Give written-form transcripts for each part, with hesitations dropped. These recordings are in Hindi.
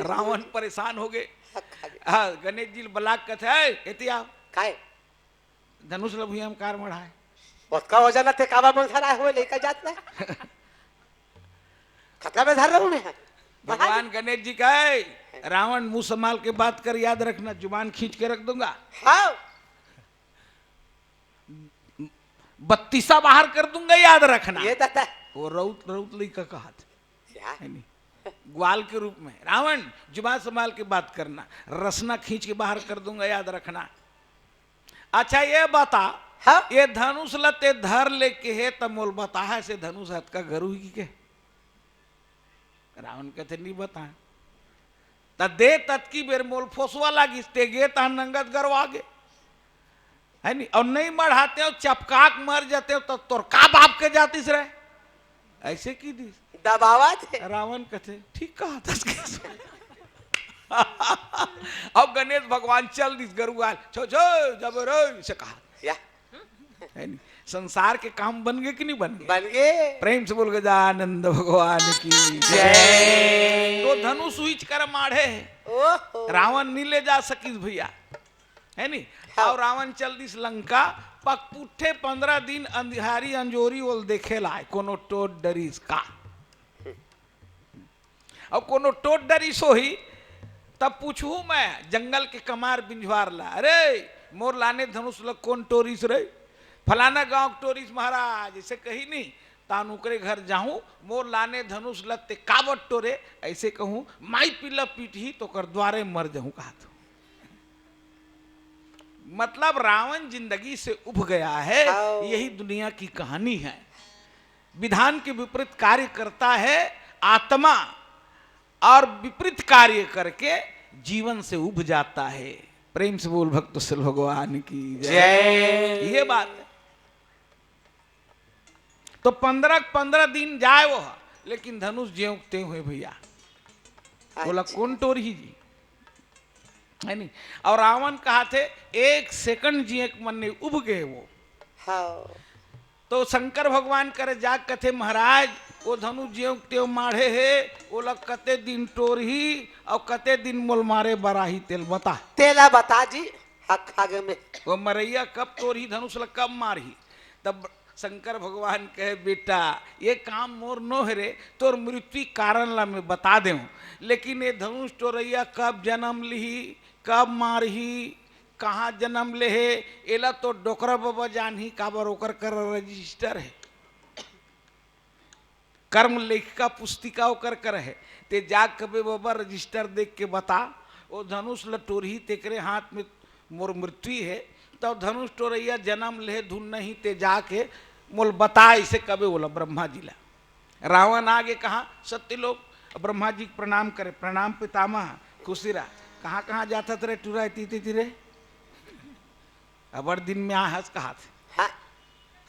रावण परेशान हो गए। हाँ गणेश जी बलाक कथे एतिया काय धनुष लभुया में कार मढ़ा है उसका वजन थे काबा में धरा हुए लेकर जात में खतरा में धर रहा हूं मैं भगवान गणेश जी कहे रावण मुंह संभाल के बात कर, याद रखना जुबान खींच के रख दूंगा। हाँ बत्तीसा बाहर कर दूंगा, याद रखना। ये दादा वो रौत रौत ली का कहा क्या है नहीं ग्वाल के रूप में रावण जुबान संभाल के बात करना, रसना खींच के बाहर कर दूंगा, याद रखना। अच्छा ये बता हाँ ये धनुष लते धर लेके है तब मोल बता है से धनुष हाथ का गरु ही के रावण कहते नहीं बता दे तत्की बेर मोल फोसवा लागी ते गे ता नंगत गरवा गे है नहीं और नहीं मढ़ाते हो चपकाक मर जाते हो तो तोर का बाप के जातीस रहे ऐसे की दी दबावा थे रावण कहते ठीक कहा था अब गणेश भगवान चल दिस गरुआल छो छो जबर से कहा या है नहीं संसार के काम बन गए कि नहीं बन गए? बन गए। प्रेम से बोल गए आनंद भगवान की जय। तो धनुष स्विच कर माढ़े ओहो रावण नहीं ले जा सकी भैया है नहीं। हाँ। और रावण चल दिस लंका पक पुठे 15 दिन अंधियारी अंजोरी ओल देखे लाए कोनो टोट डरीस का अब कोनो टोट डरीस हो ही तब पूछू मैं जंगल के कमार बिंजवार ला अरे मोर लाने धनुष लग कौन टोरिस रे फलाना गांव टोरिस महाराज ऐसे कही नहीं तानुकरे घर जाऊं मोर लाने धनुष लते कावट टोरे ऐसे कहूं माई पिला पीठी तो कर द्वारे मर जाऊं कहा तो मतलब रावण जिंदगी से उब गया है। यही दुनिया की कहानी है। विधान के विपरीत कार्य करता है आत्मा और विपरीत कार्य करके जीवन से उब जाता है। प्रेम से बोल भक्त सल भगवान की जय। ये बात है। तो 15 दिन जाए वो लेकिन धनुष ज्योंकते हुए भैया बोला कौन टोरी जी है नहीं। और रावण कहा थे 1 सेकंड जी एक मन ने उब गए वो। हाँ तो शंकर भगवान करे जाग कथे महाराज वो धनु ज्यों त्यों माढ़े है वो लग कते दिन टोर ही और कते दिन मोल मारे बराही तेल बता तेला बता जी हक आगे में वो मरैया कब तोर ही धनुष लग कब मारही। तब शंकर भगवान कहे बेटा ये काम मोर नो है रे तोर मृत्यु कारण ला मैं बता दूं लेकिन ये धनुष टोरैया कब जन्म ली कब मारही कहाँ जन्म ले है एला तो डोकरा बाबा जान ही काबर ओकर कर रजिस्टर है कर्म लेखिका पुस्तिका ओकर कर है ते जाग कबे बाबा रजिस्टर देख के बता वो धनुष लटोरही तेकरे हाथ में मोर मृत्यु है तो धनुष टोरैया जन्म ले धुन नहीं ते जाके मोल बता इसे कबे बोला ब्रह्मा जी ला। रावण आगे कहा सत्य लोग ब्रह्मा जी प्रणाम करे प्रणाम पितामह खुशीरा कहाँ कहाँ जाता तेरे टूरा तीते तीरे अबर दिन में आहस कहा थे हाँ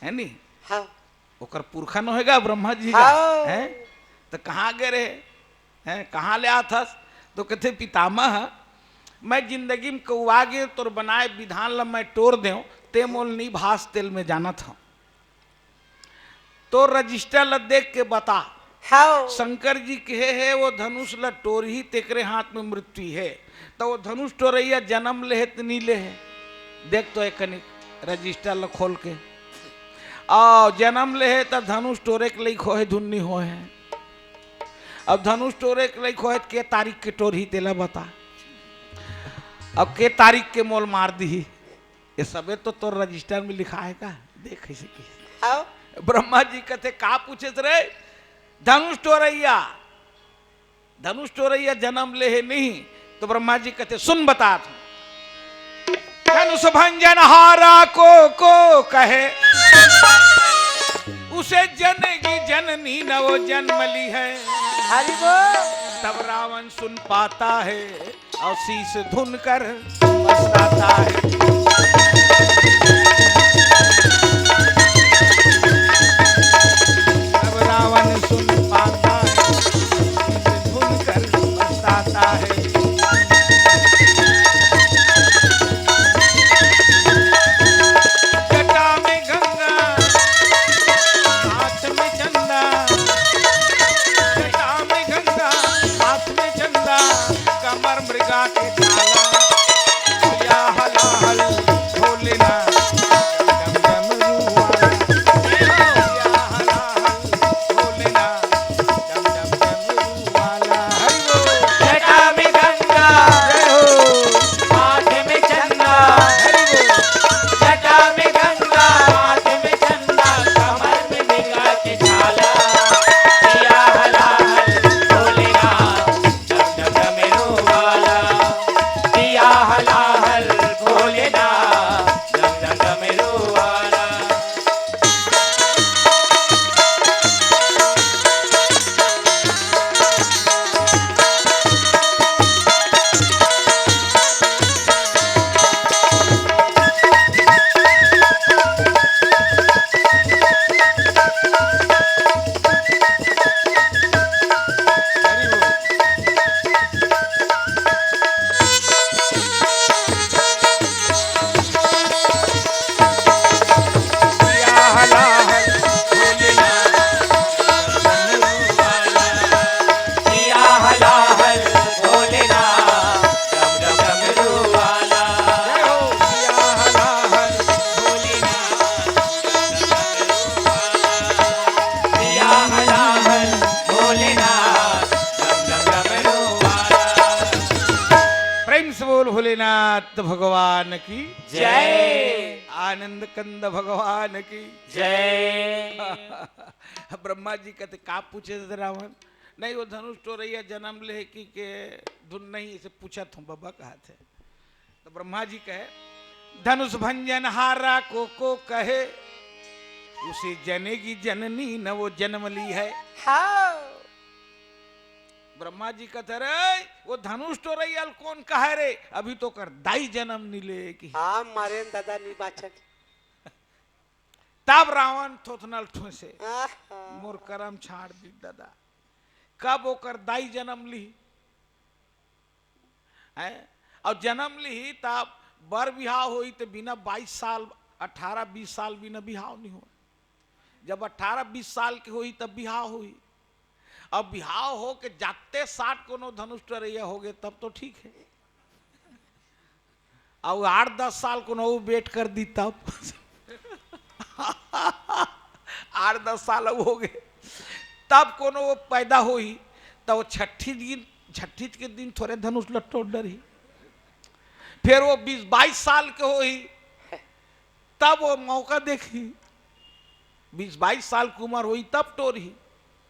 है नहीं हाँ ओकर पुरखा न होगा ब्रह्मा जी का हाँ। है तो कहाँ गए रहे हैं कहाँ ले आथस तो कहते पितामह मैं जिंदगी में कौआ गे तोर बनाए विधान ला मैं टोर देऊं ते मोल नी भास तेल में जाना था तो रजिस्टर ला देख के बता हाँ शंकर जी कहे है वो धनुष ला टोर ही तेकरे हाथ में मृत्यु है तो वो धनुष टोरैया जन्म ले है तो नहीं ले है देख तो एक रजिस्टर ला खोल के आओ जन्म ले है तब धनुष टोरे के लिए खोहे धुन्नी हो है। अब धनुष टोरे के लिए खोहे के तारीख के टोर ही तेला बता अब के तारीख के मोल मार दी ये सबे तो तोर रजिस्टर में लिखा है का देख ऐसे की हाँ ब्रह्मा जी कहते का पूछे रे धनुष टोरैया जन्म ले है नहीं तो ब्रह्मा जी कहते सुन बता तू धनुष भंजन हारा को कहे उसे जनगी जननी न वो जन्म ली है। हरि बोल तब रावण सुन पाता है और शीश धुन कर पछताता है। तब रावण सुन पाता है शीश धुन कर पछताता है। जटा में गंगा हाथ में चंदा जटा में गंगा हाथ में चंदा पर मृगा के छाला या हलाहल भोलेना डम डम रूवाला या हलाहल भोलेना डम डम रूवाला हरि बोल जटा में गंगा जय हो माथे में चंदा हरि बोल जटा में गंगा माथे में चंदा कमर में मृगा के छाला पिया हलाहल भोलेना डम डम डमरूवाला पिया हलाहल भोलेना डम डम डमरूवाला हरि बोल या हलाहल भोलेना डम डम पिया हलाहल भोलेना डम डम डमरूवाला जय हो या हलाहल भोलेना पिया हलाहल भोलेना डम डम डमरूवाला प्रेम से बोल भोलेनाथ भगवान की जय आनंद कंद भगवान की जय ब्रह्मा जी कहते का पूछे थे रावण नहीं वो धनुष टोरैया जन्म ले की के धुन नहीं इसे पूछा तुम बाबा कहा थे तो ब्रह्मा जी कहे धनुष भंजन हारा को कहे उसे जनेगी जननी न वो जन्म ली है हाँ ब्रह्मा जी कहते रे वो धनुष टोरैया कौन कहे रे अभी तो कर दाई जन्म नहीं ले की हाँ मारे दादा निर्वाचन तब रावण थोथनल ठोसे आहा। मोर करम छाड़ दी दादा कब ओकर दाई जन्म ली है और जन्म ली तब बर बिहाव हुई तो बिना 22 साल 18-20 साल बिना बिहाव नहीं हो जब 18-20 साल की हुई तब बिहाव हुई अब बिहाव हो के जाते 60 कोनो धनुष टरैया हो गए तब तो ठीक है और 8-10 साल को वो वेट कर दी तब 8-10 साल अब हो गए तब कोनो वो पैदा हुई तब वो छठी के दिन थोड़े धनुष लट्टो डरी फिर वो 20-22 साल के हुई तब वो मौका देखी 20-22 साल की उम्र हुई तब टोरी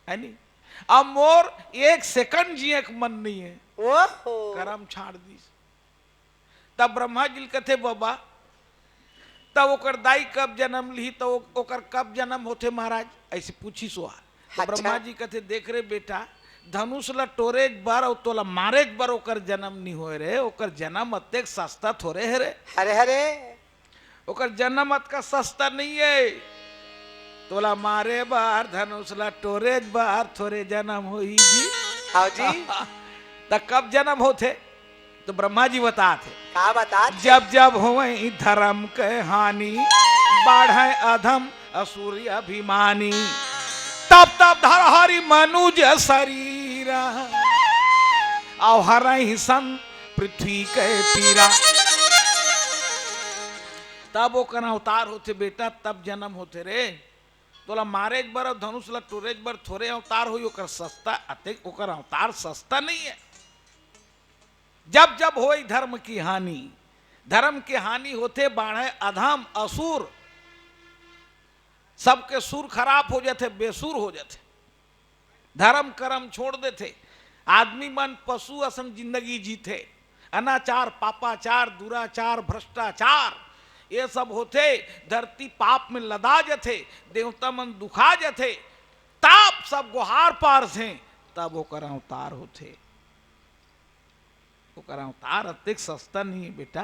है नहीं अब मोर 1 सेकंड जिए के मन नहीं है ओहो करम छाड़ दी तब ब्रह्मा जी कहते बाबा तब ओकर दाई कब जन्म ली तो ओकर कब जन्म होते महाराज ऐसे पूछी सोहा तो अच्छा। ब्रह्मा जी कहते देख रे बेटा धनुष ला टोरेज बार और तोला मारेज बार ओकर जन्म नहीं होए रे ओकर जन्म अत्यक सस्ता थोड़े है रे हरे हरे ओकर जन्म अत का सस्ता नहीं है तोला मारे बार धनुष ला टोरेज बार थोड़े जन्म होई जी हाँ जी तब कब जन्म होते तो ब्रह्मा जी बताते का बता जब जब होवई धर्म के हानि बाढ़े अधम असुर अभिमानी तब तब धर हरि मनुज शरीरा और हरहि सन पृथ्वी के पीरा तब वो कना अवतार होते बेटा तब जन्म होते रे तोला मारेज बर और धनुष ला टोरेज बर थोड़े अवतार हुई ओकर सस्ता अतिक ओकर अवतार सस्ता नहीं है जब जब होई धर्म की हानि होते बाढ़े अधम असुर सबके सुर खराब हो जाते बेसुर हो जाते धर्म कर्म छोड़ देते आदमी मन पशु असन जिंदगी जीते अनाचार पापाचार दुराचार भ्रष्टाचार ये सब होते धरती पाप में लदा जाते देवता मन दुखा जाते तब सब गुहार पार से तब ओकर अवतार होते ओकर अवतार अतिक सस्ता नहीं है बेटा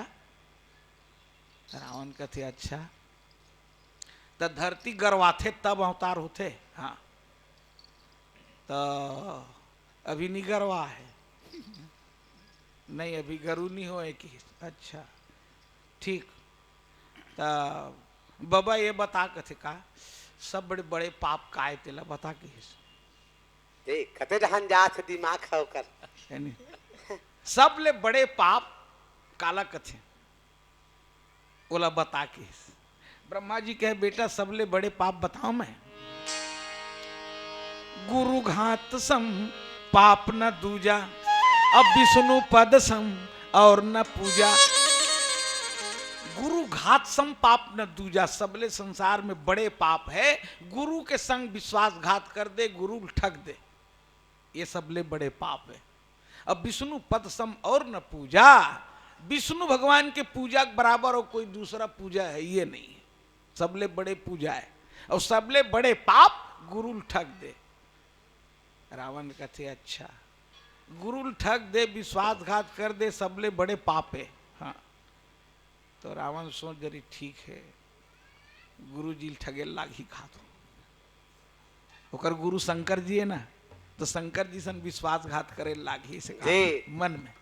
रावण कहते अच्छा तो धरती गरवाथे तब अवतार होते हाँ तो अभी नहीं गरवा है नहीं अभी गरु नहीं हो कि अच्छा ठीक तो बाबा ये बता कथे का सब बड़े बड़े पाप काय तेला बता के देख कते जहां जात दिमाग है ओकर यानी सबले बड़े पाप काला कथे बोला बता के। ब्रह्मा जी कहे बेटा सबले बड़े पाप बताओ मैं। गुरु घात सम पाप न दूजा, अब विष्णु पद सम और न पूजा। गुरु घात सम पाप न दूजा, सबले संसार में बड़े पाप है गुरु के संग विश्वासघात कर दे, गुरु ठग दे, ये सबले बड़े पाप है। अब विष्णु पद सम और न पूजा, विष्णु भगवान के पूजा के बराबर और कोई दूसरा पूजा है ये नहीं है, सबले बड़े पूजा है। और सबले बड़े पाप गुरु ठग दे। रावण कहते अच्छा गुरु ठग दे, विश्वासघात कर दे, सबले बड़े पाप है। हाँ तो रावण सोच जरी ठीक है गुरु जी ठगे लागी खा दो। ओकर गुरु शंकर जी है ना, तो शंकर जी सन विश्वासघात करे लागी से मन में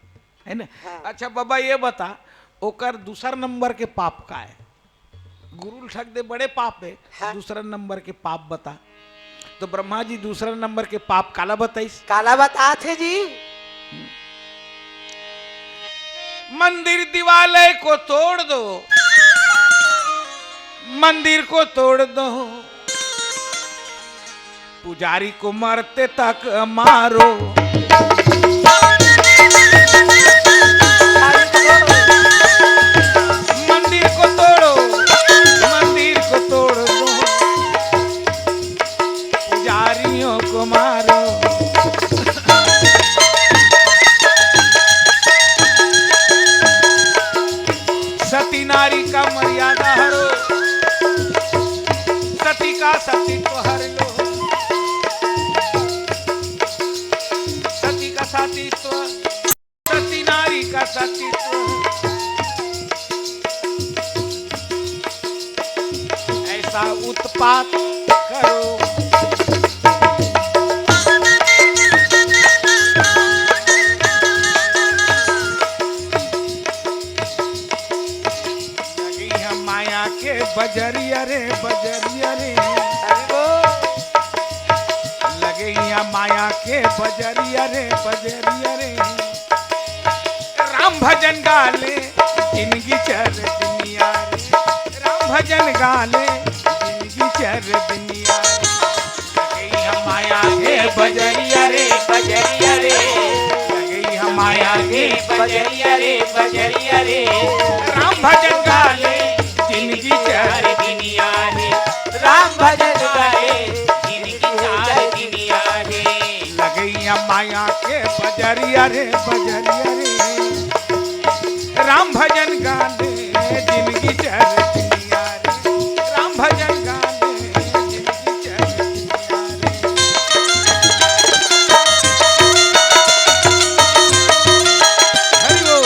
है ना। हाँ। अच्छा बाबा ये बता ओकर दूसरा नंबर के पाप का है। गुरु ठग दे बड़े पाप है। हाँ। दूसरा नंबर के पाप बता। तो ब्रह्मा जी दूसरा नंबर के पाप काला बताइस। काला बता थे जी। मंदिर दिवालय को तोड़ दो, मंदिर को तोड़ दो, पुजारी को मरते तक मारो। मंदिर को तोड़ो, मंदिर को तोड़ दो, पुजारियों को मारो। सती नारी का मर्यादा हरो, सती का सतीत्व हर लो, सती का सतीत्व, सती नारी का सतीत्व। ऐसा उत्पात करो माया के बजरिया रे बजरिया रे, लगे यहाँ माया के बजरिया रे बजरिया रे। राम भजन गाले जिंदगी चर दुनिया रे, राम भजन गाले जिंदगी चर दुनिया रे। लगे यहाँ माया के बजरिया रे बजरिया रे, लगे यहाँ माया के बजरिया रे बजरिया रे, राम भजन गाले जिंदगी चार दुनिया रे, राम भजन गाए जिनकी चार दुनिया रे। लगैया माया के बजरिया रे बजरिया रे, राम भजन गाले जिंदगी चार दुनिया रे, राम भजन गाले जिंदगी चार दुनिया रे। हरि बोल।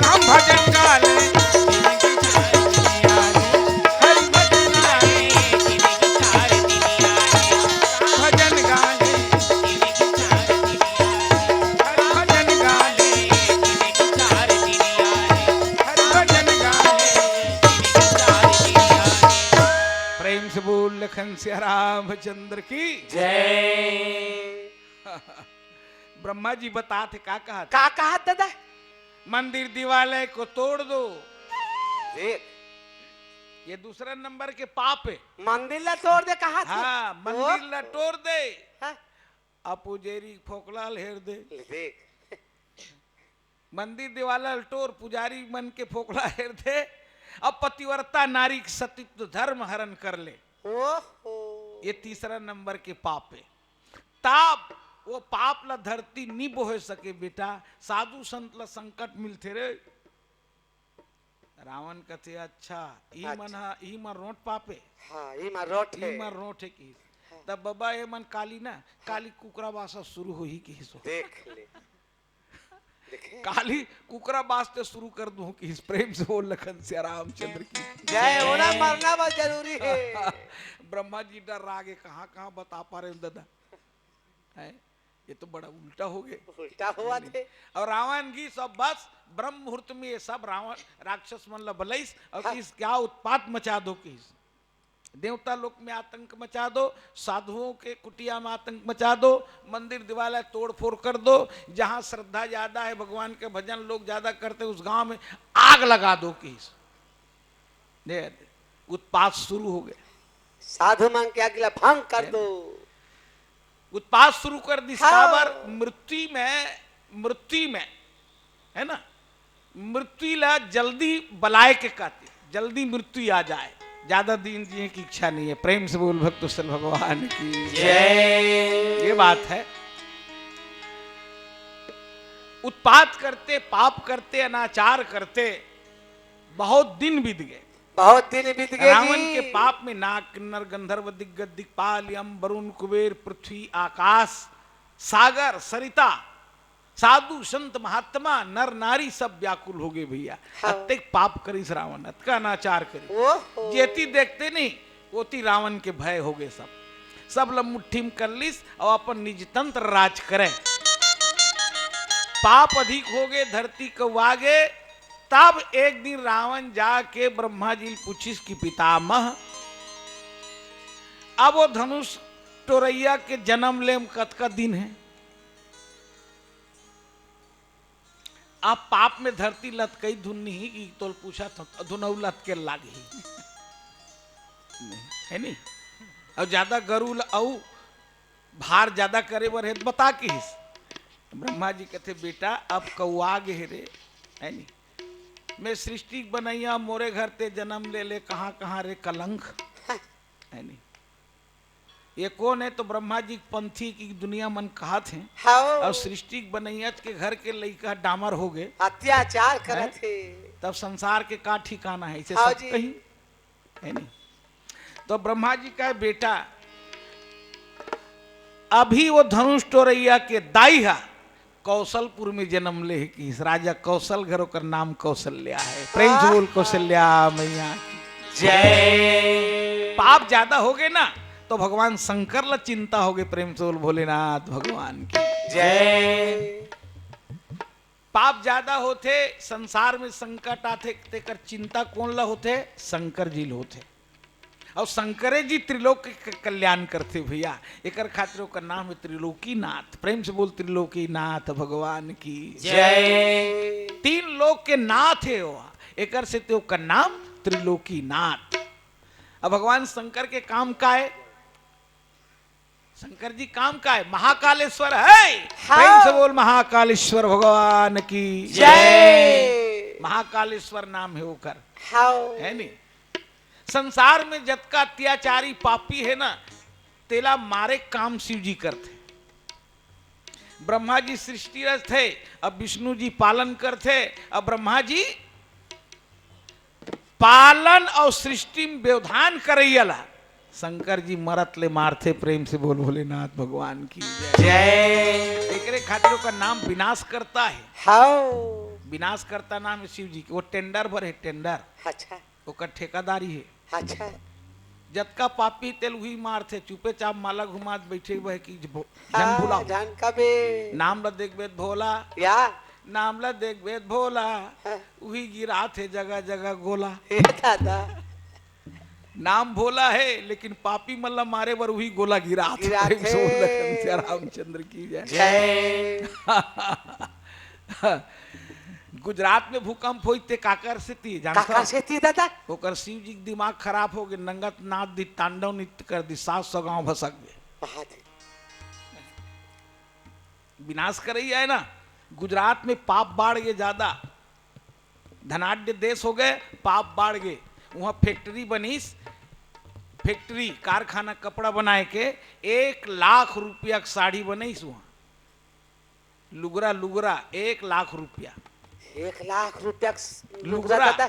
राम भजन गाले जिंदगी चार दुनिया रे, हरि भजन गाले जिनकी चार दुनिया रे, राम भजन गाले जिनकी चार दुनिया रे, हरि भजन गाले जिनकी चार दुनिया रे, हरि भजन गाले। जिनकी चार दुनिया रे। प्रेम से बोल लखन से रामचंद्र की। जय। ब्रह्मा जी बता थे का कहा था? का कहा दादा? मंदिर दिवालय को तोड़ दो, देख ये दूसरा नंबर के पाप है। मंदिर ला तोड़ दे कहा था। हाँ मंदिर ला तोड़ दे, हाँ, अपुजेरी फोकला हेर दे। देख मंदिर दिवाला टोर पुजारी मन के फोकला हेर दे। अब पतिव्रता नारी के सतीत्व धर्म हरण कर ले, ओहो ये तीसरा नंबर के पाप है। ताप वो पाप ला धरती नी बोहे सके बेटा, साधु संत ला संकट मिलते रे। रावण कहते अच्छा ई मन हा ई मन रोट पापे, हाँ ई मार रोट है। ई मन रोट है की। तब बाबा ये मन काली ना काली कुकरा वासा शुरू हो ही की सो। देख ले देखे काली कुकरा बाजते शुरू कर दूं कि इस प्रेम से बोल लखन से रामचंद्र की जय होना मरना बहुत जरूरी है। ब्रह्मा जी डर रागे कहाँ कहाँ बता पा रहे हो दादा है, ये तो बड़ा उल्टा हो गया। उल्टा हुआ थे। और रावण की सब बस ब्रह्म मुहूर्त में ये सब रावण राक्षस मतलब बलैस और किस क्या उत्पात मचा दो किस देवता लोक में आतंक मचा दो, साधुओं के कुटिया में आतंक मचा दो, मंदिर दिवाला तोड़ फोड़ कर दो, जहां श्रद्धा ज्यादा है भगवान के भजन लोग ज्यादा करते उस गांव में आग लगा दो किस उत्पात शुरू हो गए। साधु मांग के अगला भंग कर दो। उत्पात शुरू कर दी हाँ। साबर मृत्यु में है ना, मृत्यु ला जल्दी बलाय के कहते जल्दी मृत्यु आ जाए, ज्यादा दिन जिए की इच्छा नहीं है। प्रेम से बोल भक्त सल भगवान की जय। ये बात है। उत्पात करते पाप करते अनाचार करते बहुत दिन बीत गए। बहुत दिन बीत गए रावण जी। के पाप में नाग किन्नर गंधर्व दिग्गज दिक्पाल यम वरुण कुबेर पृथ्वी आकाश सागर सरिता साधु संत महात्मा नर नारी सब व्याकुल हो गए भैया। हाँ। अत्यधिक पाप करी रावण अतका अनाचार करी ओहो। जेती देखते नहीं ओती रावण के भय हो गए। सब लब मुट्ठी में कर लिस और अपन निज तंत्र राज करे। पाप अधिक हो गए धरती को आगे। तब एक दिन रावण जाके ब्रह्मा जी पूछिस कि पितामह अब वो धनुष टोरैया के जन्म ले कत का दिन है, आप पाप में धरती लत कई धुन नहीं की तो पूछा था धुनऊ लत के लाग ही है नहीं। और ज्यादा गरु औ भार ज्यादा करे बर है बता के हिस। ब्रह्मा जी कहते बेटा अब कौआ गे रे है नहीं, मैं सृष्टि बनैया मोरे घर ते जन्म ले ले कहाँ कहाँ रे कलंक है नहीं। ये कौन है तो ब्रह्मा जी पंथी की दुनिया मन कहा थे और हाँ। सृष्टि बनैया के घर के लड़का डामर हो गए अत्याचार करे हैं? थे। तब संसार के का ठिकाना है इसे हाँ सब जी। कहीं है नहीं। तो ब्रह्मा जी का बेटा अभी वो धनुष टोरैया के दाई है कौशलपुर में जन्म ले कि इस राजा कौशल घरों का नाम कौशल्या है। प्रेम से बोल कौशल्या मैया की जय। पाप ज्यादा हो गए ना तो भगवान शंकर ला चिंता हो गई। प्रेम से बोल भोलेनाथ भगवान की जय। पाप ज्यादा होते संसार में संकट आते तेकर चिंता कौन ला होते शंकर जी होते और शंकरे जी त्रिलोक के कल्याण करते भैया। एकर खातिर का नाम है त्रिलोकी नाथ। प्रेम से बोल त्रिलोकी नाथ भगवान की जय। तीन लोक के नाथ है वो एकर से तो का नाम त्रिलोकी नाथ। अब भगवान शंकर के काम का है, शंकर जी काम का है महाकालेश्वर है। हाँ। प्रेम से बोल महाकालेश्वर भगवान की जय। महाकालेश्वर नाम है ओकर हाँ। है नहीं। संसार में जतका अत्याचारी पापी है ना तेला मारे काम शिव जी करते। ब्रह्मा जी सृष्टि रच थे अब विष्णु जी पालन करते। अब ब्रह्मा जी पालन और सृष्टि में व्यवधान करैला शंकर जी मरत ले मारते। प्रेम से बोल भोलेनाथ भगवान की जय। एकरे खातिर का नाम विनाश करता है। हाँ। विनाश करता नाम है शिव जी के। वो टेंडर भर है टेंडर अच्छा। ओकर ठेकादारी है। अच्छा। जतका पापी तेल हुई मार थे चुपे चाप माला घुमा बैठे हुए की जन हाँ, भुलाओ जान कबे नाम ला देख वेद भोला या नाम ला देख वेद भोला हाँ। वही गिरा थे जगह जगह गोला। हे दादा नाम भोला है लेकिन पापी मल्ला मारे बर वही गोला गिरा थे। गिरा प्रेम से थे। बोल लखन सिया रामचंद्र की जय। जय। गुजरात में भूकंप हुई ते काकर से थी काका जानता से थी दादा। ओकर शिव जी के दिमाग खराब हो गए नंगत नाथ दी तांडव नृत्य कर दी 700 गांव भसक गए। बहुत। विनाश कर रही है ना। गुजरात में पाप बाढ़ गए ज्यादा धनाढ्य देश हो गए पाप बाढ़ गए। वहां फैक्ट्री बनीस फैक्ट्री कारखाना कपड़ा बनाए के 1 लाख रुपया की साड़ी बनीस वहां लुगरा लुगरा 1 लाख रुपया 1 लाख रुपया लुगरा दादा।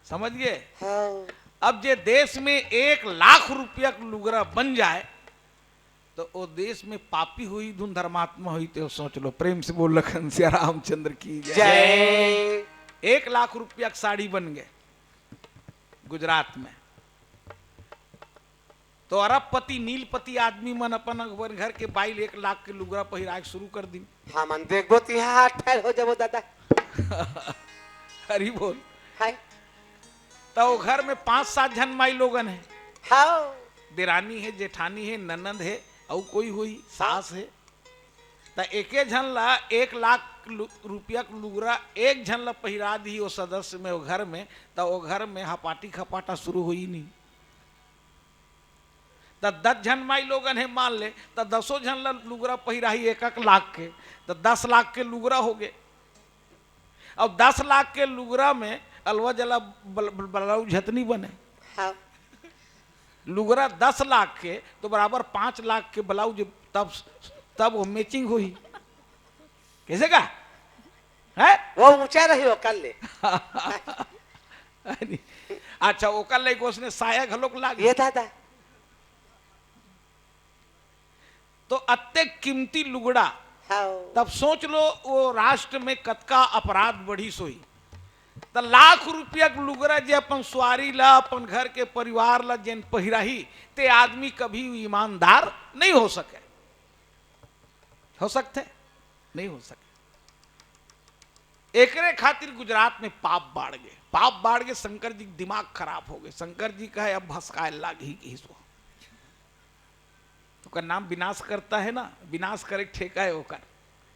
समझ गए। हाँ। अब जे देश में 1 लाख रुपया का लुगरा बन जाए तो वो देश में पापी हुई धुन धर्मात्मा हुई तो सोच लो। प्रेम से बोल लखन सिया रामचंद्र की जय। जय 1 लाख रुपया की साड़ी बन गए गुजरात में। तो अरबपति नीलपति आदमी मन अपन अकबर घर के बाइल 1 लाख के लुगरा पहिरा के शुरू कर दी। हाँ मन देखो तिहार ठहर हो जाबो दादा। हरी बोल। हाय तो वो घर में 5-7 जन माई लोगन है। हाओ देरानी है, जेठानी है, ननद है और कोई हुई सास है। तो एके झन ला 1 लाख रुपया के लुगरा एक झन ला पहिरा दी वो सदस्य में वो घर में। तो वो घर में हपाटी खपाटा शुरू हुई नहीं। तो 10 जन माई लोगन है मान ले तो 10 जन ला लुगरा पहिरा ही 1-1 लाख के। तो 10 लाख के लुगरा हो गए। अब 10 लाख के लुगरा में अलवा जला ब्लाउज झतनी बने। हाओ लुगरा 10 लाख के तो बराबर 5 लाख के ब्लाउज तब वो मैचिंग हुई। कैसे का है? वो ऊंचा रही हो कल ले। अच्छा वो कल ले उसने साया घलोक लाग ये दादा तो अत्ते कीमती लुगड़ा। हाओ तब सोच लो वो राष्ट्र में कतका अपराध बढ़ी सोई। तो लाख रुपया के लुगरा जे अपन सुआरी ला अपन घर के परिवार ला जेन पहिराही ते आदमी कभी ईमानदार नहीं हो सके। हो सकते नहीं हो सके। एकरे खातिर गुजरात में पाप बाढ़ गए। पाप बाढ़ गए शंकर जी दिमाग खराब हो गए। शंकर जी कहे अब भसकाए लागी की सो तो नाम विनाश करता है ना, विनाश करे ठेका है ओकर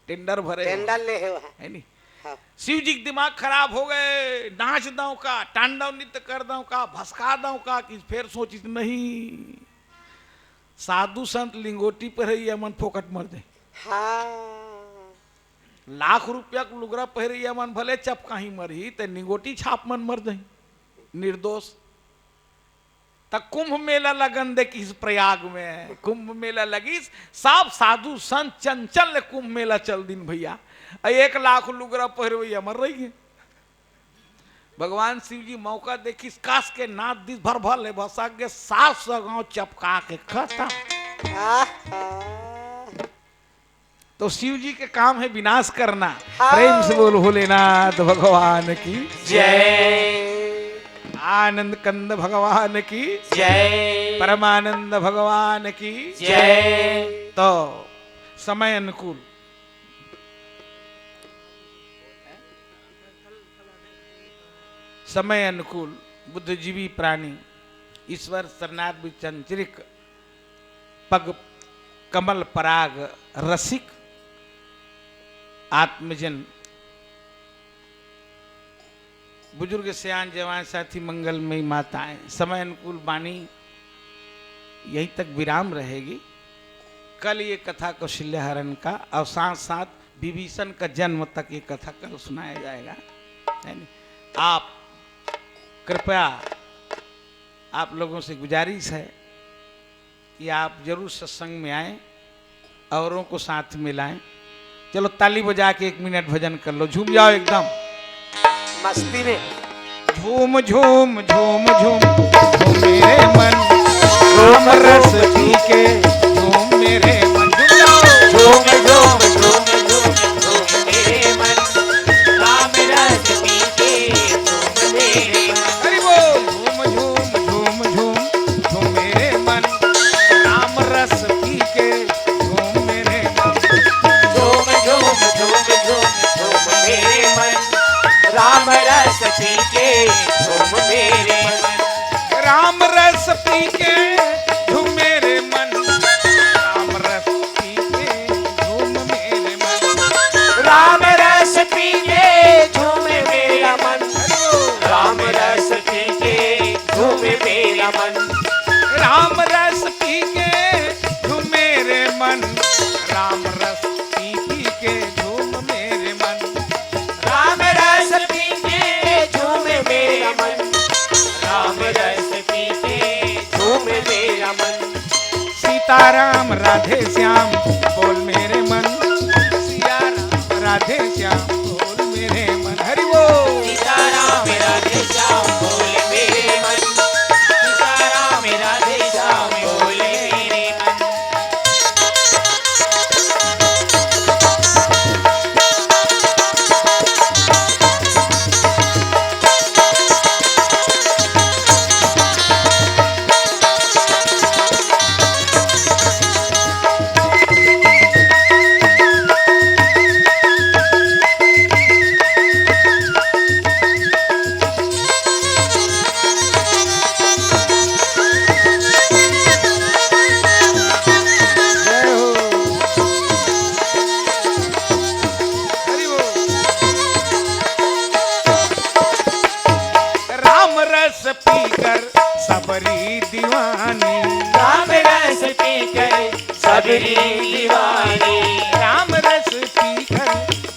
टेंडर भरे टेंडर ले है नहीं। हाँ शिव जी के दिमाग खराब हो गए। नाच दो का, तांडव नृत्य कर दो का, भसका दो का कि फिर सोची नहीं साधु संत लिंगोटी पर ही मन फोकट मर जाए। हाँ लाख रुपया के लुगरा पहरे मन भले चपका ही मरही ते निगोटी छाप मन मर जाए निर्दोष। तक कुंभ मेला लगन देखी प्रयाग में। कुंभ मेला लगी सब साधु संत चंचल कुंभ मेला चल दिन भैया। 1 लाख लुगरा पहरे भैया मर रही है। भगवान शिव जी मौका देखी काश के नाथ दिस भर भर ले भसा के 700 गांव चपका के खत्म। तो शिव जी के काम है विनाश करना। प्रेम से बोल भोलेनाथ भगवान की जय आनंद कंद भगवान की जय परमानंद भगवान की जय। तो समय अनुकूल समय अनुकूल बुद्धिजीवी प्राणी ईश्वर शरणार्थ चंचरिक पग कमल पराग रसिक आत्मजन बुजुर्ग सियान जवान साथी मंगलमयी माताएं समय अनुकूल वाणी यहीं तक विराम रहेगी। कल ये कथा कौशल्य हरण का और साथ साथ विभीषण का जन्म तक ये कथा कल सुनाया जाएगा। आप कृपया आप लोगों से गुजारिश है कि आप जरूर सत्संग में आएं, औरों को साथ में लाएं। चलो ताली बजा के 1 मिनट भजन कर लो। झूम जाओ एकदम मस्ती में। झूम झूम झूम झूम झूम मेरे मन राम रस पी के झूम मेरे मन। झूम झूम झूम झूम झूम मेरे मन राम रस पी के झूम मेरे मन। हरि बोल। झूम झूम झूम झूम झूम मेरे मन राम रस पी के झूम मेरे मन। झूम झूम झूम झूम झूम मेरे मन राम रस पी के झूम मेरे मन। राम रस पी के झूम मेरे मन राम रस पी के झूम मेरे मन। राम रस पी के झूम मेरा मन राम रस पी के झूम मेरा मन। राम रस पी के झूम मेरे मन राम रस पी के झूम मेरे मन। राम रस पी के झूम मेरा मन राम रस पी के झूम मेरा मन। सीताराम राधे श्याम बोल मेरे मन सिया राम राधे श्याम बोल मेरे मन। हरि बोल। सीताराम राधे श्याम बोले मेरे मन सीताराम राधे श्याम बोले मेरे मन। पीकर सबरी दीवानी, राम रस पीकर सबरी दीवानी, राम रस पीकर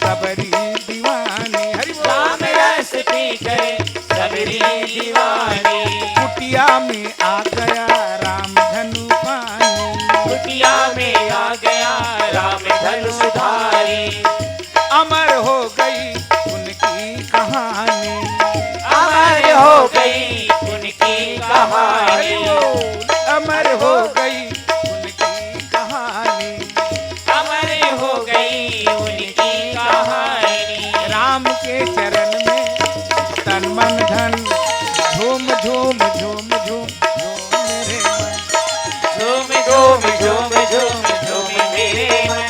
सबरी दीवानी, हरि बोल। राम रस पीकर सबरी दीवानी, कुटिया में आ गया राम धनु पानी, कुटिया में आ गया राम धनुषधारी, अमर हो गई उनकी कहानी, अमर हो गई उनकी कहानी, अमर हो गई उनकी कहानी, अमर हो गई उनकी कहानी, राम के चरण में तन मन धन, झूम झूम झूम झूम झूम मेरे मन, झूम झूम झूम झूम झूम मेरे मन,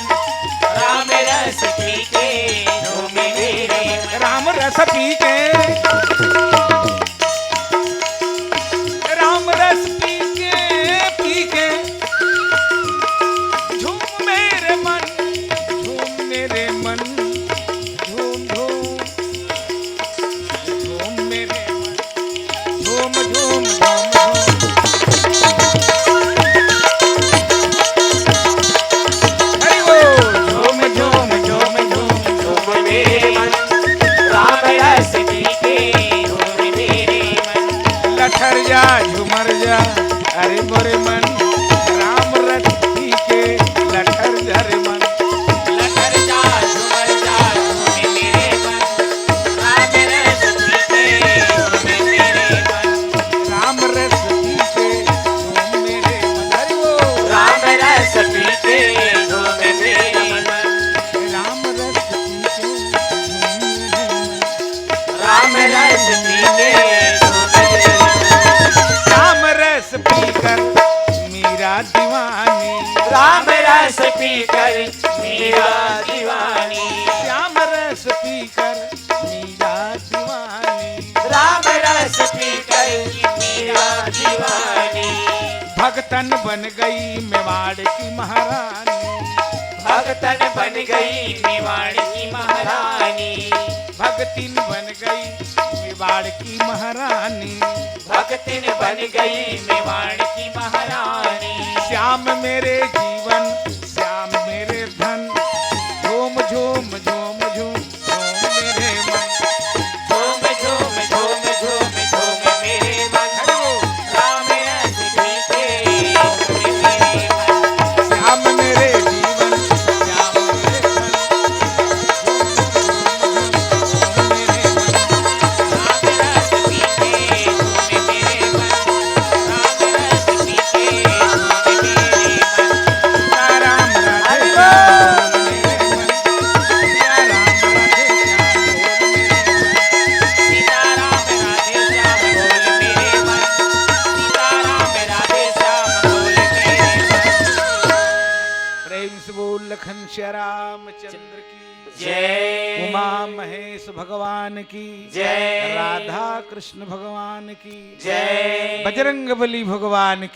राम रस पीके झूम मेरे मन, राम रस पी के, राम रस पी के झूम मेरे मन, झूम मेरे मन, झूम झूम झूम मेरे मन, झूम झूम झूम झूम। हरि बोल। झूम झूम झूम झूम झूम मेरे मन, राम रस पीके झूम मेरे मन, लठर जा झुमर जा अरे मोरे मन, राम रस पी के लठर जा रे मन, लटर जा झूमर जा झूम मेरे मन, राम रस पीके झूम मेरे मन, राम रस पी के झूम मेरे मन, हरि बोल। राम रस पीके झूम मेरे मन, राम रस पी के झूम मेरे मन, राम रस पीके झूम मेरे मन, राम रस पीकर मीरा दीवानी, राम रस पीकर मीरा दीवानी, श्याम रस पीकर मीरा दीवानी, राम रस पीकर मीरा दीवानी, भगतन बन गई मेवाड़ की महारानी, भगतन बन गई मेवाड़ की महारानी, भगतिन बन गई मेवाड़ की महारानी, भगतिन बन गई मेवाड़ की महारानी, श्याम मेरे जीवन श्याम मेरे धन, झूम झूम झूम झूम झूम मेरे मन, झूम झूम झूम झूम झूम मेरे मन, राम रस पीके झूम मेरे मन, श्याम मेरे जीवन श्याम मेरे धन, झूम मेरे मन, राम रस पीके झूम मेरे मन, राम रस पीके झूम मेरे मन, राम राधे श्याम मेरे मन, सिया राम राधे श्याम बोल मेरे मन, सीता राम राधे श्याम बोल मेरे मन, प्रेम से बोल लखन श्या रामचंद्र की जय, उमा महेश भगवान की जय, राधा कृष्ण भगवान की जय, बजरंग बली भगवान की